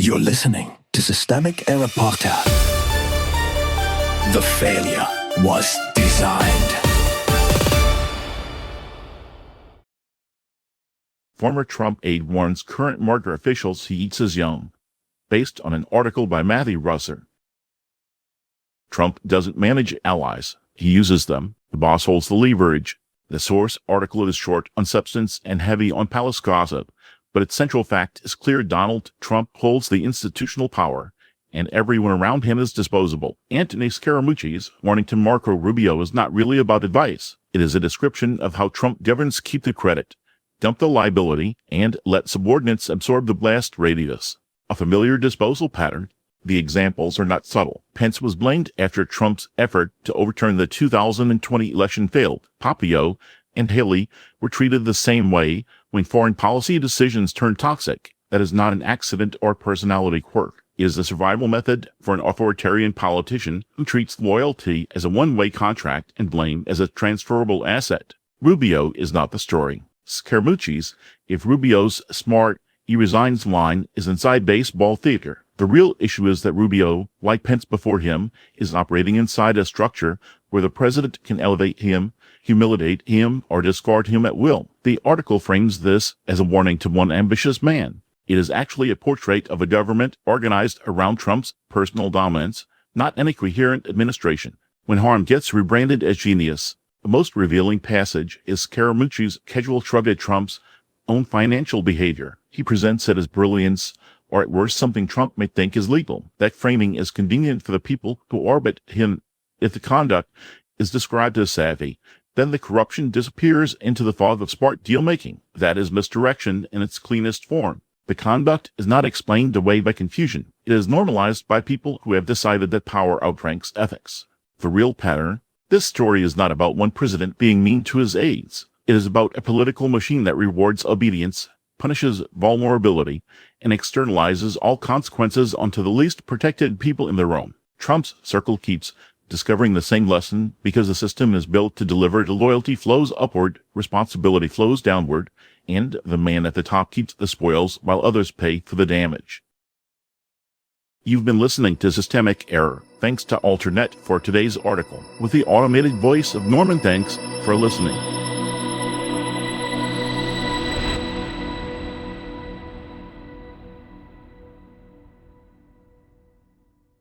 You're listening to Systemic Error Podcast. The failure was designed. Former Trump aide warns current MAGA officials he eats his young, based on an article by Matthew Russer. Trump doesn't manage allies. He uses them. The boss holds the leverage. The source article is short on substance and heavy on palace gossip, but its central fact is clear: Donald Trump holds the institutional power, and everyone around him is disposable. Anthony Scaramucci's warning to Marco Rubio is not really about advice. It is a description of how Trump governs: keep the credit, dump the liability, and let subordinates absorb the blast radius. A familiar disposal pattern. The examples are not subtle. Pence was blamed after Trump's effort to overturn the 2020 election failed. Pompeo and Haley were treated the same way when foreign policy decisions turned toxic. That is not an accident or personality quirk. It is a survival method for an authoritarian politician who treats loyalty as a one-way contract and blame as a transferrable asset. Rubio is not the story. Scaramucci's "if Rubio's smart, he resigns" line is inside baseball theater. The real issue is that Rubio, like Pence before him, is operating inside a structure where the president can elevate him, humiliate him, or discard him at will. The article frames this as a warning to one ambitious man. It is actually a portrait of a government organized around Trump's personal dominance, not any coherent administration. When harm gets rebranded as genius, the most revealing passage is Scaramucci's casual shrug at Trump's own financial behavior. He presents it as brilliance, or at worst something Trump may think is legal. That framing is convenient for the people who orbit him. If the conduct is described as savvy, then the corruption disappears into the fog of smart deal-making. That is misdirection in its cleanest form. The conduct is not explained away by confusion. It is normalized by people who have decided that power outranks ethics. The real pattern: this story is not about one president being mean to his aides. It is about a political machine that rewards obedience, punishes vulnerability, and externalizes all consequences onto the least protected people in the room. Trump's circle keeps discovering the same lesson because the system is built to deliver. The loyalty flows upward, responsibility flows downward, and the man at the top keeps the spoils while others pay for the damage. You've been listening to Systemic Error. Thanks to Alternate for today's article, with the automated voice of Norman. Thanks for listening.